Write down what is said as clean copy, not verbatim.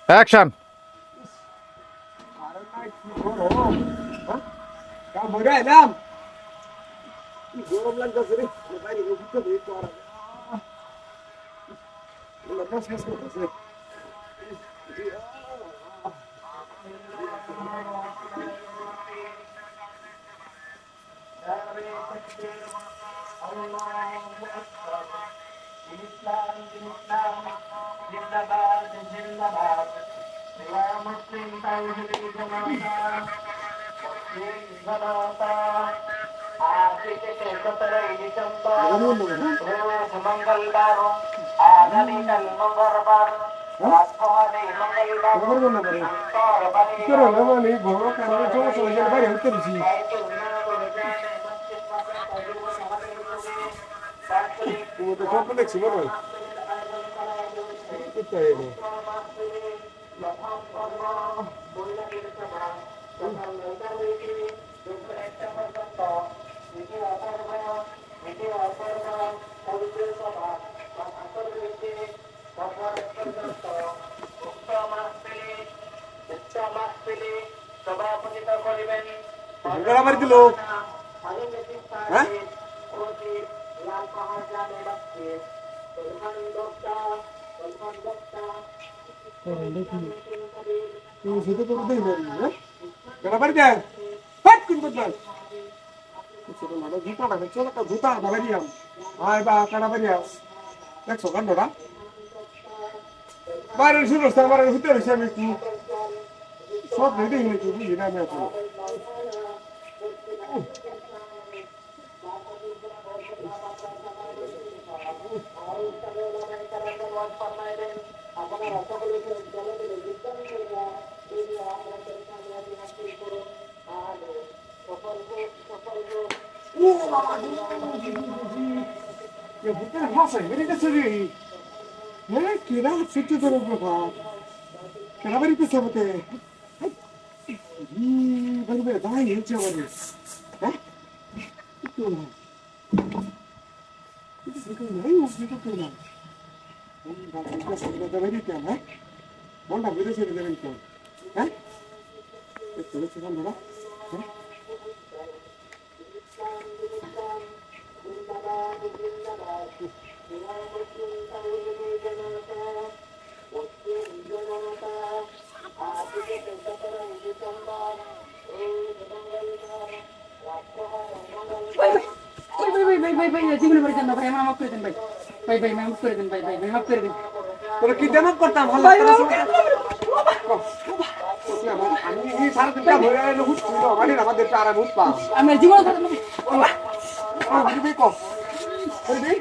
Action. আরে ভাই কি গরম, হ্যাঁ? কাল বইরা এলাম, কি গরম লাগতেছে রে, বাইরে ঘুরতে বের করা লাগা শেষ করতেছে। গরম না, मंगलवार आगामीकाल मंगलवार গরম না পারে। কি রে না মানে গরম কারণে সমস্যা হয়ে গেল, বাইরে ঘুরতে দিছি। তুমি তো স্বপ্ন দেখছি মনে হয়। কোথায় এলো? সভাপতিত্ব করিবেন গলা মারি দিল, হ্যাঁ? তুমি শুধু করে দেই না, হ্যাঁ? গলা মারি দে, ফাট করে বদল। ছোট মাঠে জুতা রাখে, ছোট একটা জুতা ধরে দিয়াম। আয় বা কাটা বাড়ি আস, দেখছো কান্ডরা? বাইরে শুরু হচ্ছে, আমার ভিতরে রয়েছে, আমি কি সব রেডি হয়ে কি বুঝি না আমি এখন। ও বাবা, ভিতরে ভাষায় বেরিয়েছে রে। হ্যাঁ, কেনা সত্যি তোর কথা, কেনা বেরিয়েছে বলতে। বলবে ভাই হচ্ছে আমাদের, হ্যাঁ? একটু না, একটু নাই, একটু না। বেরিয়েছে, হ্যাঁ? মনটা বেরিয়েছে দেবেন তো, হ্যাঁ? একটু হচ্ছে বন্ধুরা, হ্যাঁ? জীবনে করে দেন না ভাই, আমার মাফ করে দেন ভাই, ভাই ভাই মাফ করে দেন, ভাই ভাই ভাই মাফ করে দেন তোরা কি দেমাক করতাম ভালো ভাই, আমি এই সারাদিন কাজ হয়ে গেলে হুট ছিল আমাদের চারা হুট পাম আমি জীবনে করে দেন দিবি কো দিবি